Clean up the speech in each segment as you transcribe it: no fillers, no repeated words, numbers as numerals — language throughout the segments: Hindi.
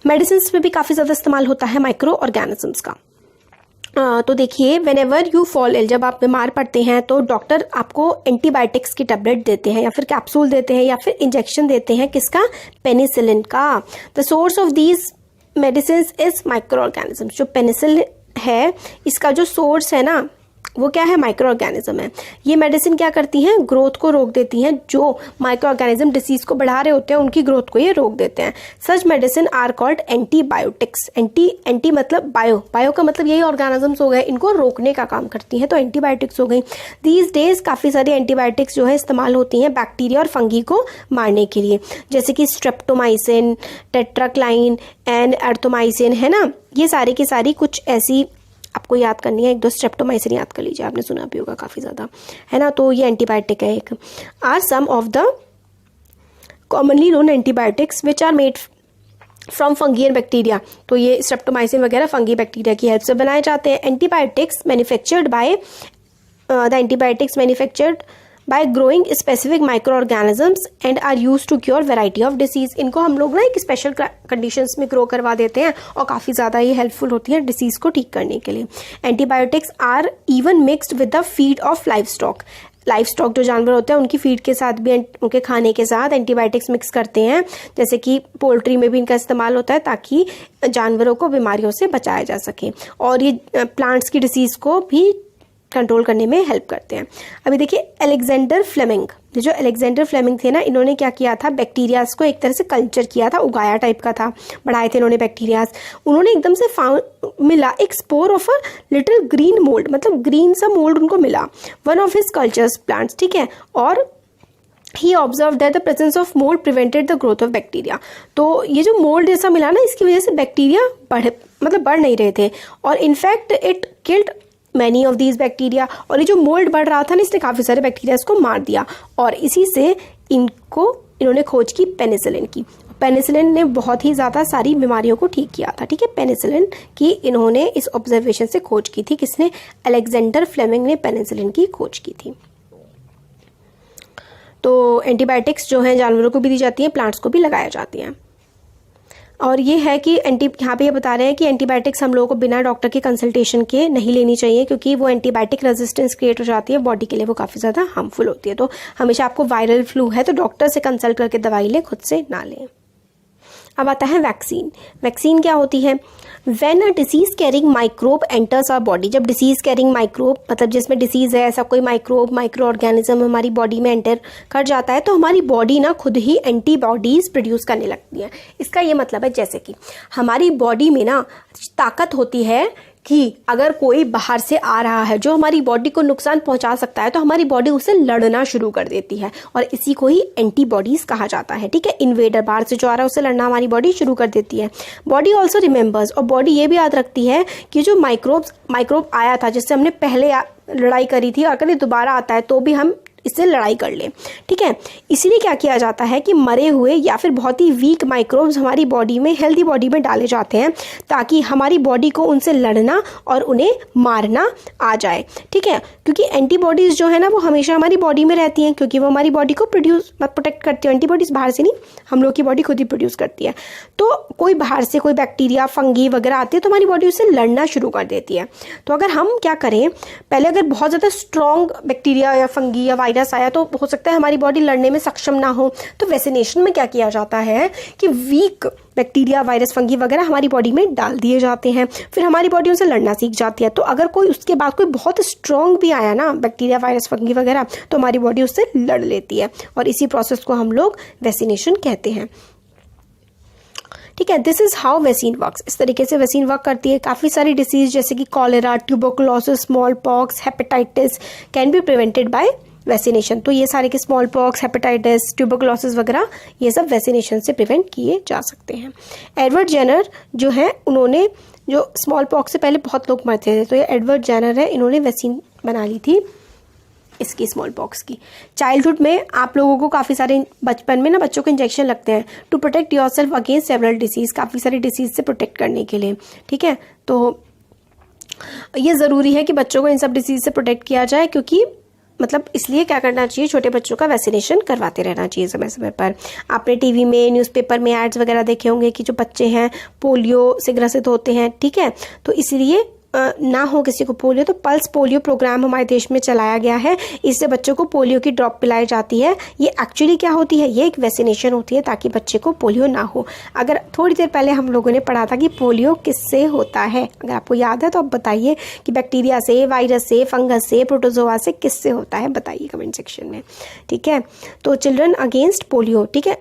मेडिसिन में भी काफ़ी ज़्यादा इस्तेमाल होता है माइक्रो ऑर्गेनिजम्स का। तो देखिए, whenever you fall ill, जब आप बीमार पड़ते हैं तो डॉक्टर आपको एंटीबायोटिक्स की टेबलेट देते हैं या फिर कैप्सूल देते हैं या फिर इंजेक्शन देते हैं, किसका? पेनिसिलिन का। The source of these medicine is micro organism. जो पेनिसिलिन है इसका जो सोर्स है ना वो क्या है? माइक्रो ऑर्गेनिज्म है। ये मेडिसिन क्या करती हैं? ग्रोथ को रोक देती हैं। जो माइक्रो ऑर्गेनिज्म डिसीज को बढ़ा रहे होते हैं उनकी ग्रोथ को ये रोक देते हैं। Such medicine are called antibiotics. Anti मतलब बायो का मतलब यही ऑर्गेनिजम्स हो गए, इनको रोकने का काम करती हैं, तो एंटीबायोटिक्स हो गई। दीज डेज काफ़ी सारी एंटीबायोटिक्स जो है इस्तेमाल होती हैं बैक्टीरिया और फंगी को मारने के लिए, जैसे कि स्ट्रेप्टोमाइसिन, टेट्राक्लाइन एंड एर्थोमाइसिन, है ना। ये सारी की सारी कुछ ऐसी आपको याद करनी है, एक दो स्ट्रेप्टोमाइसिन याद कर लीजिए, आपने सुना भी होगा काफ़ी ज़्यादा, है ना। तो ये एंटीबायोटिक है एक। Are some of the commonly known antibiotics which are made from fungi and bacteria. तो ये स्ट्रेप्टोमाइसिन वगैरह फंगी बैक्टीरिया की हेल्प से बनाए जाते हैं। Antibiotics manufactured by growing specific micro organisms and are use to cure variety of disease. इनको हम लोग ना एक स्पेशल कंडीशंस में ग्रो करवा देते हैं और काफ़ी ज़्यादा ये हेल्पफुल होती है डिसीज को ठीक करने के लिए। Antibiotics are even mixed with the feed of life stock जो जानवर होते हैं उनकी फीड के साथ भी, उनके खाने के साथ एंटीबायोटिक्स मिक्स करते हैं। जैसे कि पोल्ट्री में भी इनका इस्तेमाल होता है ताकि जानवरों को बीमारियों से बचाया जा सके, और ये प्लांट्स की डिसीज़ को भी कंट्रोल करने में हेल्प करते हैं। अभी देखिए अलेक्जेंडर फ्लेमिंग, जो अलेक्जेंडर फ्लेमिंग थे ना, इन्होंने क्या किया था? बैक्टीरियाज को एक तरह से कल्चर किया था, उगाया टाइप का था, बढ़ाए थे इन्होंने बैक्टीरियाज। उन्होंने एकदम से मिला एक spore of a little green mould, मतलब ग्रीन सा मोल्ड उनको मिला, one of his cultures plants, ठीक है। और he observe that the presence of mould prevented the growth of bacteria. तो ये जो मोल्ड जैसा मिला ना, इसकी वजह से बैक्टीरिया बढ़ नहीं रहे थे, और in fact it killed many of these bacteria. और ये जो मोल्ड बढ़ रहा था ना, इसने काफ़ी सारे बैक्टीरिया को मार दिया, और इसी से इन्होंने खोज की पेनिसिलिन की। पेनिसिलिन ने बहुत ही ज़्यादा सारी बीमारियों को ठीक किया था, ठीक है। पेनिसिलिन की इन्होंने इस ऑब्जर्वेशन से खोज की थी, किसने? अलेक्जेंडर फ्लेमिंग ने पेनिसिलिन की खोज की थी। तो एंटीबायोटिक्स जो है जानवरों को भी दी जाती हैं, प्लांट्स को भी लगाया जाती हैं। और ये है कि यहाँ पे ये बता रहे हैं कि एंटीबायोटिक्स हम लोगों को बिना डॉक्टर के कंसल्टेशन के नहीं लेनी चाहिए, क्योंकि वो एंटीबायोटिक रेजिस्टेंस क्रिएट हो जाती है बॉडी के लिए, वो काफ़ी ज़्यादा हार्मफुल होती है। तो हमेशा आपको वायरल फ्लू है तो डॉक्टर से कंसल्ट करके दवाई लें, खुद से ना लें। अब आता है वैक्सीन। वैक्सीन क्या होती है? When a disease carrying microbe enters our body. जब डिसीज कैरिंग माइक्रोब मतलब जिसमें डिसीज है, ऐसा कोई माइक्रोब माइक्रो ऑर्गेनिज्म हमारी बॉडी में एंटर कर जाता है, तो हमारी बॉडी ना खुद ही एंटीबॉडीज प्रोड्यूस करने लगती है। इसका ये मतलब है जैसे कि हमारी बॉडी में ना ताकत होती है कि अगर कोई बाहर से आ रहा है जो हमारी बॉडी को नुकसान पहुंचा सकता है, तो हमारी बॉडी उससे लड़ना शुरू कर देती है, और इसी को ही एंटीबॉडीज कहा जाता है, ठीक है। इन्वेडर बाहर से जो आ रहा है उससे लड़ना हमारी बॉडी शुरू कर देती है। बॉडी ऑल्सो रिमेंबर्स, और बॉडी ये भी याद रखती है कि जो माइक्रोब आया था जिससे हमने पहले लड़ाई करी थी, अगर ये दोबारा आता है तो भी हम इससे लड़ाई कर लें, ठीक है। इसीलिए क्या किया जाता है कि मरे हुए या फिर बहुत ही वीक माइक्रोब्स हमारी बॉडी में, हेल्दी बॉडी में डाले जाते हैं, ताकि हमारी बॉडी को उनसे लड़ना और उन्हें मारना आ जाए, ठीक है। क्योंकि एंटीबॉडीज़ जो है ना वो हमेशा हमारी बॉडी में रहती हैं, क्योंकि वो हमारी बॉडी को प्रोटेक्ट करती है। एंटीबॉडीज़ बाहर से नहीं, हम लोग की बॉडी खुद ही प्रोड्यूस करती है। तो कोई बाहर से कोई बैक्टीरिया फंगी वगैरह आती है तो हमारी बॉडी उससे लड़ना शुरू कर देती है। तो अगर हम क्या करें, पहले अगर बहुत ज़्यादा स्ट्रॉन्ग बैक्टीरिया या फंगी या वायरस आया तो हो सकता है हमारी बॉडी लड़ने में सक्षम ना हो, तो वैक्सीनेशन में क्या किया जाता है कि वीक बैक्टीरिया वायरस फंगी वगैरह हमारी बॉडी में डाल दिए जाते हैं, फिर हमारी बॉडी उनसे लड़ना सीख जाती है। तो अगर कोई उसके बाद कोई बहुत स्ट्रॉन्ग भी आया ना बैक्टीरिया वायरस फंगी वगैरह, तो हमारी बॉडी उससे लड़ लेती है, और इसी प्रोसेस को हम लोग वैक्सीनेशन कहते हैं, ठीक है। This is how vaccine works. इस तरीके से वैक्सीन वर्क करती है। काफ़ी सारी डिसीज जैसे कि cholera, tuberculosis, small pox, hepatitis can be prevented by vaccination. तो ये सारे के स्मॉल पॉक्स, हेपेटाइटिस, ट्यूबरकुलोसिस वगैरह ये सब वैक्सीनेशन से प्रिवेंट किए जा सकते हैं। एडवर्ड जेनर जो है, उन्होंने जो स्मॉल पॉक्स से पहले बहुत लोग मरते थे, तो ये एडवर्ड जेनर है, इन्होंने वैक्सीन बना ली थी इसकी, स्मॉल पॉक्स की। चाइल्डहुड में आप लोगों को काफ़ी सारे, बचपन में ना बच्चों को इंजेक्शन लगते हैं to protect yourself against several disease, काफ़ी सारी डिसीज से प्रोटेक्ट करने के लिए, ठीक है। तो ये ज़रूरी है कि बच्चों को इन सब डिसीज से प्रोटेक्ट किया जाए, क्योंकि मतलब इसलिए क्या करना चाहिए, छोटे बच्चों का वैक्सीनेशन करवाते रहना चाहिए समय समय पर। आपने टीवी में, न्यूज़पेपर में एड्स वगैरह देखे होंगे कि जो बच्चे हैं पोलियो से ग्रसित होते हैं, ठीक है, तो इसलिए ना हो किसी को पोलियो, तो पल्स पोलियो प्रोग्राम हमारे देश में चलाया गया है। इससे बच्चों को पोलियो की ड्रॉप पिलाई जाती है। ये एक्चुअली क्या होती है, ये एक वैक्सीनेशन होती है ताकि बच्चे को पोलियो ना हो। अगर थोड़ी देर पहले हम लोगों ने पढ़ा था कि पोलियो किससे होता है, अगर आपको याद है तो आप बताइए कि बैक्टीरिया से, वायरस से, फंगस से, प्रोटोजोआ से, किससे होता है, बताइए कमेंट सेक्शन में, ठीक है। तो चिल्ड्रन अगेंस्ट पोलियो, ठीक है,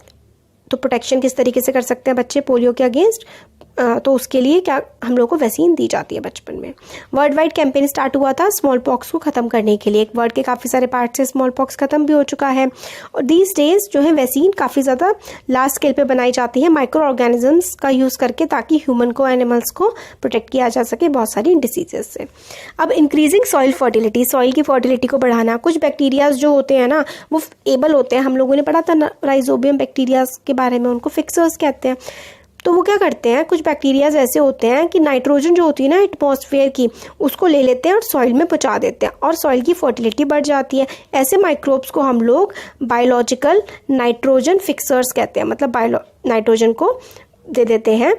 तो प्रोटेक्शन किस तरीके से कर सकते हैं बच्चे पोलियो के अगेंस्ट, तो उसके लिए क्या हम लोग को वैक्सीन दी जाती है बचपन में। वर्ल्ड वाइड कैंपेन स्टार्ट हुआ था स्मॉल पॉक्स को ख़त्म करने के लिए। वर्ल्ड के काफ़ी सारे पार्ट से स्मॉल पॉक्स ख़त्म भी हो चुका है। और दीज डेज जो है वैक्सीन काफ़ी ज़्यादा लार्ज स्केल पे बनाई जाती है माइक्रो ऑर्गेनिजम्स का यूज़ करके, ताकि ह्यूमन को, एनिमल्स को प्रोटेक्ट किया जा सके बहुत सारी डिसीजेस से। अब इंक्रीजिंग सॉइल फर्टिलिटी, सॉइल की फर्टिलिटी को बढ़ाना। कुछ बैक्टीरियाज जो होते हैं ना वो एबल होते हैं, हम लोगों ने पढ़ा था राइजोबियम बैक्टीरियाज के बारे में, उनको फिक्सर्स कहते हैं। तो वो क्या करते हैं, कुछ बैक्टीरियाज ऐसे होते हैं कि नाइट्रोजन जो होती है ना एटमॉस्फेयर की, उसको ले लेते हैं और सॉइल में पहुंचा देते हैं और सॉइल की फर्टिलिटी बढ़ जाती है। ऐसे माइक्रोब्स को हम लोग बायोलॉजिकल नाइट्रोजन फिक्सर्स कहते हैं, मतलब नाइट्रोजन को दे देते हैं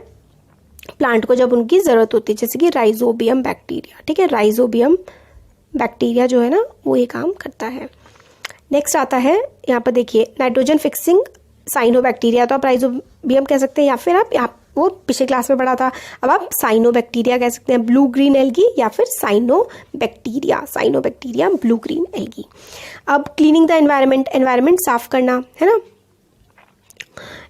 प्लांट को जब उनकी ज़रूरत होती है, जैसे कि राइजोबियम बैक्टीरिया, ठीक है, राइजोबियम बैक्टीरिया जो है ना वो ये काम करता है। नेक्स्ट आता है यहाँ पर देखिए नाइट्रोजन फिक्सिंग साइनोबैक्टीरिया, तो आप राइजोबियम कह सकते हैं या फिर आप वो पिछले क्लास में पढ़ा था, अब आप साइनोबैक्टीरिया कह सकते हैं, ब्लू ग्रीन एल्गी या फिर साइनोबैक्टीरिया ब्लू ग्रीन एल्गी। अब क्लीनिंग द एनवायरनमेंट, एनवायरनमेंट साफ करना है ना।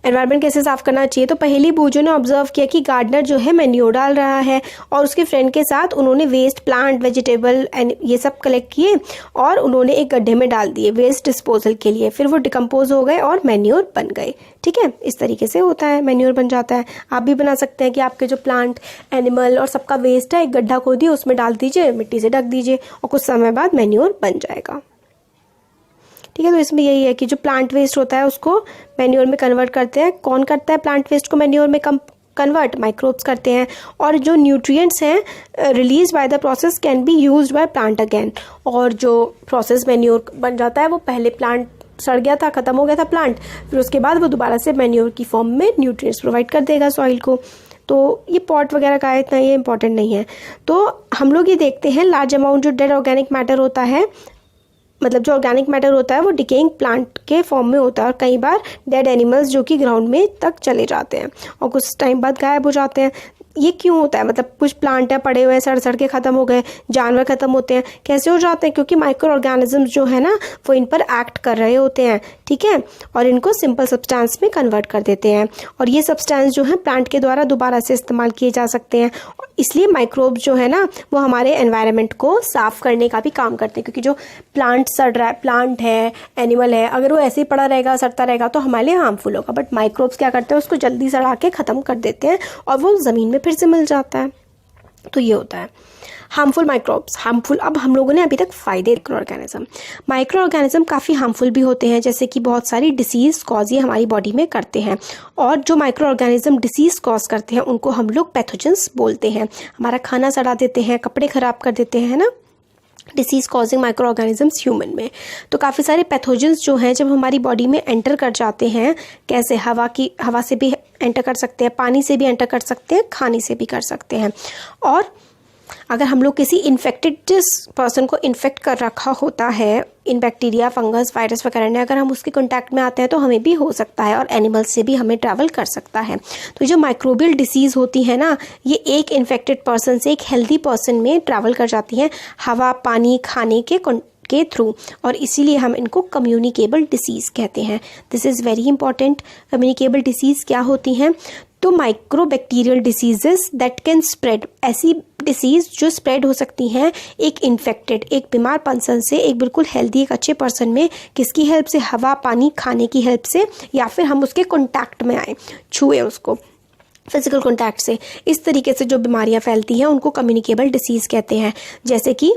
एनवायरनमेंट कैसे साफ करना चाहिए, तो पहली बूझों ने ऑब्जर्व किया कि गार्डनर जो है मैन्योर डाल रहा है और उसके फ्रेंड के साथ उन्होंने वेस्ट, प्लांट, वेजिटेबल एंड ये सब कलेक्ट किए और उन्होंने एक गड्ढे में डाल दिए वेस्ट डिस्पोजल के लिए। फिर वो डिकम्पोज हो गए और मैन्योर बन गए, ठीक है। इस तरीके से होता है, मैन्योर बन जाता है। आप भी बना सकते हैं कि आपके जो प्लांट, एनिमल और सबका वेस्ट है एक गड्ढा खोदिए, उसमें डाल दीजिए, मिट्टी से ढक दीजिए और कुछ समय बाद मैन्योर बन जाएगा, ठीक है। तो इसमें यही है कि जो प्लांट वेस्ट होता है उसको मैन्योर में कन्वर्ट करते हैं। कौन करता है प्लांट वेस्ट को मैन्योर में कन्वर्ट? माइक्रोब्स करते हैं। और जो न्यूट्रिएंट्स हैं release by the process can be used by plant again. और जो प्रोसेस मैन्योर बन जाता है वो पहले प्लांट सड़ गया था, खत्म हो गया था प्लांट, फिर उसके बाद वो दोबारा से मैन्योर की फॉर्म में न्यूट्रिएंट्स प्रोवाइड कर देगा सॉइल को। तो ये पॉट वगैरह का इतना ये इंपॉर्टेंट नहीं है। तो हम लोग ये देखते हैं लार्ज अमाउंट जो डेड ऑर्गेनिक मैटर होता है, मतलब जो ऑर्गेनिक मैटर होता है वो डिकेइंग प्लांट के फॉर्म में होता है और कई बार डेड एनिमल्स जो कि ग्राउंड में तक चले जाते हैं और कुछ टाइम बाद गायब हो जाते हैं। ये क्यों होता है? मतलब कुछ प्लांट है पड़े हुए हैं, सड़ सड़ के ख़त्म हो गए, जानवर ख़त्म होते हैं, कैसे हो जाते हैं? क्योंकि माइक्रो ऑर्गेनिजम्स जो है ना वो इन पर एक्ट कर रहे होते हैं, ठीक है, और इनको सिंपल सब्सटेंस में कन्वर्ट कर देते हैं और ये सब्सटेंस जो है प्लांट के द्वारा दोबारा से इस्तेमाल किए जा सकते हैं। इसलिए माइक्रोब्स जो है ना वो हमारे एनवायरनमेंट को साफ करने का भी काम करते हैं, क्योंकि जो प्लांट सड़ रहा है, प्लांट है, एनिमल है, अगर वो ऐसे ही पड़ा रहेगा, सड़ता रहेगा तो हमारे लिए हार्मफुल होगा। बट माइक्रोब्स क्या करते हैं, उसको जल्दी सड़ा के ख़त्म कर देते हैं और वो ज़मीन में फिर से मिल जाता है। तो ये होता है हार्मफुल माइक्रोब्स। हार्मफुल, अब हम लोगों ने अभी तक फ़ायदे माइक्रो ऑर्गेनिज्म काफ़ी हार्मफुल भी होते हैं, जैसे कि बहुत सारी डिसीज़ कॉज ये हमारी बॉडी में करते हैं। और जो माइक्रो ऑर्गेनिज्म डिसीज़ कॉज करते हैं उनको हम लोग पैथोजेंस बोलते हैं। हमारा खाना सड़ा देते हैं, कपड़े ख़राब कर देते हैं, है ना, disease causing micro organisms human में। तो काफ़ी सारे पैथोजेंस जो हैं जब हमारी बॉडी में एंटर कर जाते हैं, कैसे हवा से भी एंटर कर सकते हैं, पानी से भी एंटर कर सकते हैं, खाने से भी कर सकते हैं। और अगर हम लोग किसी इन्फेक्टेड जिस पर्सन को इन्फेक्ट कर रखा होता है इन बैक्टीरिया, फंगस, वायरस वगैरह ने, अगर हम उसके कांटेक्ट में आते हैं तो हमें भी हो सकता है और एनिमल्स से भी हमें ट्रैवल कर सकता है। तो जो माइक्रोबियल डिसीज़ होती है ना ये एक इन्फेक्टेड पर्सन से एक हेल्दी पर्सन में ट्रैवल कर जाती हैं हवा, पानी, खाने के थ्रू, और इसीलिए हम इनको कम्युनिकेबल डिसीज़ कहते हैं। This is very important. Communicable disease क्या होती हैं? तो माइक्रोबैक्टीरियल डिसीजेस दैट कैन स्प्रेड, ऐसी डिसीज़ जो स्प्रेड हो सकती हैं एक इन्फेक्टेड, एक बीमार पर्सन से एक बिल्कुल हेल्दी, एक अच्छे पर्सन में, किसकी हेल्प से? हवा, पानी, खाने की हेल्प से, या फिर हम उसके कॉन्टैक्ट में आए, छुए उसको फिजिकल कॉन्टैक्ट से। इस तरीके से जो बीमारियां फैलती हैं उनको कम्युनिकेबल डिसीज़ कहते हैं, जैसे कि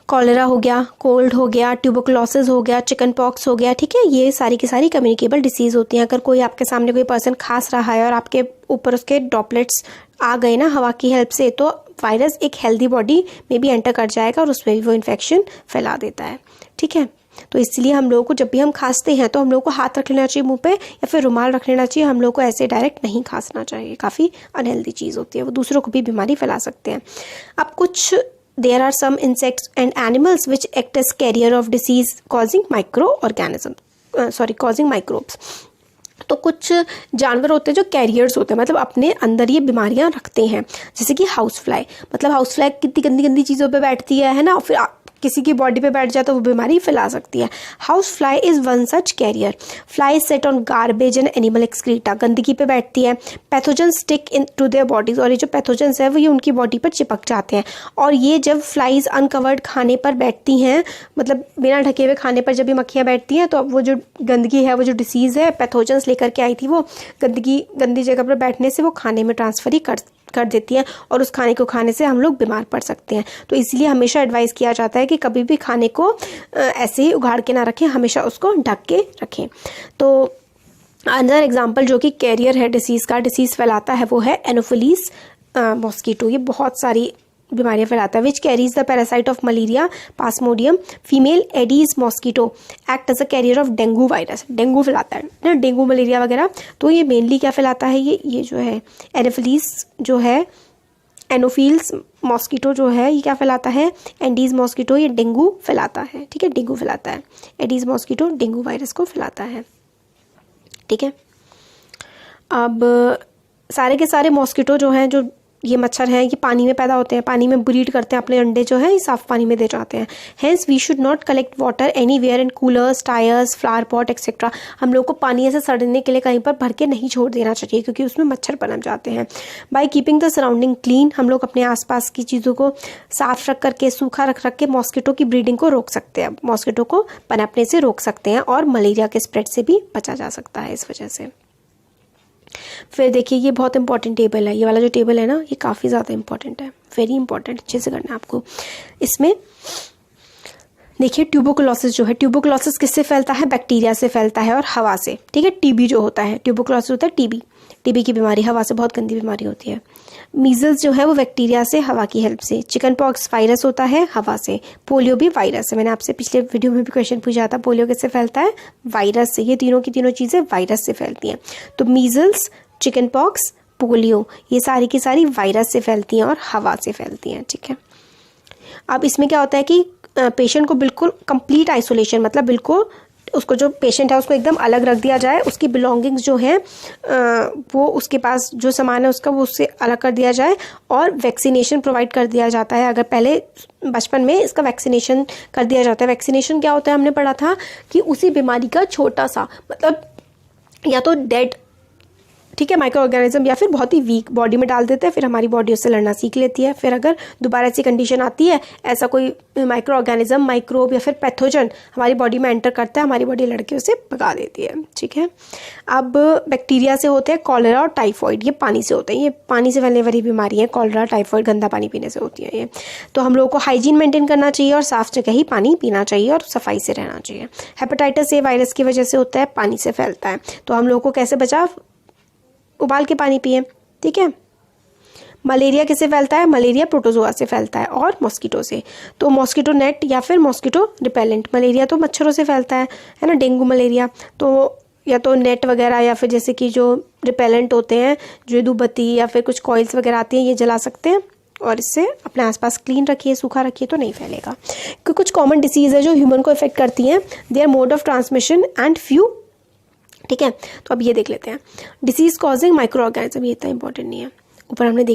कॉलेरा हो गया, कोल्ड हो गया, ट्यूबरकुलोसिस हो गया, चिकन पॉक्स हो गया, ठीक है। ये सारी की सारी कम्युनिकेबल डिसीज़ होती हैं। अगर कोई आपके सामने कोई पर्सन खांस रहा है और आपके ऊपर उसके ड्रॉपलेट्स आ गए ना हवा की हेल्प से, तो वायरस एक हेल्दी बॉडी में भी एंटर कर जाएगा और उसमें भी वो इन्फेक्शन फैला देता है। ठीक है, तो इसलिए हम लोगों को जब भी हम खांसते हैं तो हम लोग को हाथ रख लेना चाहिए मुंह पे या फिर रुमाल रख लेना चाहिए। हम लोग को ऐसे डायरेक्ट नहीं खांसना चाहिए, काफ़ी अनहेल्दी चीज़ होती है, वो दूसरों को भी बीमारी फैला सकते हैं। अब कुछ there are some insects and animals which act as carrier of disease causing microbes. तो कुछ जानवर होते हैं जो कैरियर्स होते हैं, मतलब अपने अंदर ये बीमारियां रखते हैं, जैसे कि हाउस फ्लाई। मतलब हाउस फ्लाई कितनी गंदी गंदी चीज़ों पे बैठती है ना, और फिर किसी की बॉडी पे बैठ जाए तो वो बीमारी फैला सकती है। House fly is one such carrier. Fly set on garbage and animal excreta, गंदगी पे बैठती है। Pathogen stick into their bodies, और ये जो पैथोजन्स है वो ये उनकी बॉडी पर चिपक जाते हैं। और ये जब फ्लाइज अनकवर्ड खाने पर बैठती हैं, मतलब बिना ढके हुए खाने पर जब भी मक्खियाँ बैठती हैं, तो अब वो जो गंदगी है, वो जो डिसीज़ है, पैथोजन्स लेकर के आई थी, वो गंदी जगह पर बैठने से वो खाने में ट्रांसफर ही कर देती हैं और उस खाने को खाने से हम लोग बीमार पड़ सकते हैं। तो इसलिए हमेशा एडवाइस किया जाता है कि कभी भी खाने को ऐसे ही उगाड़ के ना रखें, हमेशा उसको ढक के रखें। तो अनदर एग्जांपल जो कि कैरियर है डिसीज़ फैलाता है, वो है एनोफिलीज मॉस्किटो। ये बहुत सारी बीमारियां फैलाता है। Which carries the parasite of malaria plasmodium. Female Aedes mosquito act as a carrier of dengue virus. Dengue फैलाता है ना, डेंगू मलेरिया वगैरह। तो ये मेनली क्या फैलाता है, ये जो है एनोफिलीज जो है, एनोफिल्स मॉस्किटो जो है ये क्या फैलाता है, एडीज मॉस्किटो ये डेंगू फैलाता है। ठीक है, डेंगू फैलाता है। एडीज मॉस्किटो डेंगू वायरस को फैलाता है। ठीक है, अब सारे के सारे मॉस्किटो जो हैं, जो ये मच्छर हैं, ये पानी में पैदा होते हैं, पानी में ब्रीड करते हैं, अपने अंडे जो है ये साफ पानी में दे जाते हैं। Hence we should not collect water anywhere in coolers, tyres, flower pot etcetera. हम लोग को पानी ऐसे सड़ने के लिए कहीं पर भर के नहीं छोड़ देना चाहिए, क्योंकि उसमें मच्छर पनप जाते हैं। By keeping the surrounding clean, हम लोग अपने आसपास की चीज़ों को साफ रख करके, सूखा रख के मॉस्किटो की ब्रीडिंग को रोक सकते हैं, मॉस्किटो को पनपने से रोक सकते हैं, और मलेरिया के स्प्रेड से भी बचा जा सकता है इस वजह से। फिर देखिए, ये बहुत इंपॉर्टेंट टेबल है, ये वाला जो टेबल है ना, ये काफ़ी ज़्यादा इंपॉर्टेंट है, वेरी इंपॉर्टेंट, अच्छे से करना है आपको। इसमें देखिए ट्यूबरकुलोसिस जो है, ट्यूबरकुलोसिस किससे फैलता है, बैक्टीरिया से फैलता है और हवा से। ठीक है, टीबी जो होता है, ट्यूबरकुलोसिस होता है टीबी की बीमारी, हवा से बहुत गंदी बीमारी होती है। मीजल्स जो है वो बैक्टीरिया से, हवा की हेल्प से। चिकन पॉक्स वायरस होता है, हवा से। पोलियो भी वायरस है, मैंने आपसे पिछले वीडियो में भी क्वेश्चन पूछा था, पोलियो किससे फैलता है, वायरस से। ये तीनों की तीनों चीज़ें वायरस से फैलती हैं। तो मीजल्स, चिकन पॉक्स, पोलियो, ये सारी की सारी वायरस से फैलती हैं और हवा से फैलती हैं। ठीक है, अब इसमें क्या होता है कि पेशेंट को बिल्कुल कंप्लीट आइसोलेशन, मतलब बिल्कुल उसको, जो पेशेंट है उसको एकदम अलग रख दिया जाए, उसकी बिलोंगिंग्स जो हैं वो, उसके पास जो सामान है उसका, वो उससे अलग कर दिया जाए, और वैक्सीनेशन प्रोवाइड कर दिया जाता है। अगर पहले बचपन में इसका वैक्सीनेशन कर दिया जाता है। वैक्सीनेशन क्या होता है, हमने पढ़ा था कि उसी बीमारी का छोटा सा, मतलब या तो डेड, ठीक है, माइक्रो ऑर्गेनिज्म, या फिर बहुत ही वीक बॉडी में डाल देते हैं, फिर हमारी बॉडी उससे लड़ना सीख लेती है। फिर अगर दोबारा ऐसी कंडीशन आती है, ऐसा कोई माइक्रो ऑर्गेनिज्म, माइक्रोब या फिर पैथोजन हमारी बॉडी में एंटर करता है, हमारी बॉडी लड़के उसे भगा देती है। ठीक है, अब बैक्टीरिया से होते हैं कॉलेरा और टाइफॉइड, ये पानी से होते हैं, ये पानी से फैलने वाली बीमारी है। कॉलेरा, टाइफॉइड गंदा पानी पीने से होती है ये। तो हम लोगों को हाइजीन मेंटेन करना चाहिए और साफ जगह ही पानी पीना चाहिए और सफाई से रहना चाहिए। हेपेटाइटिस ए वायरस की वजह से होता है, पानी से फैलता है। तो हम लोगों को कैसे बचाव, उबाल के पानी पिए। ठीक है, मलेरिया किससे फैलता है, मलेरिया प्रोटोजोआ से फैलता है और मॉस्किटो से। तो मॉस्किटो नेट या फिर मॉस्किटो रिपेलेंट। मलेरिया तो मच्छरों से फैलता है ना, डेंगू मलेरिया, तो या तो नेट वगैरह, या फिर जैसे कि जो रिपेलेंट होते हैं, जो धूपबत्ती या फिर कुछ कॉइल्स वगैरह आती हैं, ये जला सकते हैं, और इससे अपने आसपास क्लीन रखिए, सूखा रखिए, तो नहीं फैलेगा। क्योंकि कुछ कॉमन डिसीज़ है जो ह्यूमन को इफेक्ट करती हैं, their mode of transmission and few. ठीक है, तो अब ये देख लेते हैं, डिसीज कॉजिंग माइक्रो ऑर्गेनिज्म, ये इतना इंपॉर्टेंट नहीं है, ऊपर हमने देख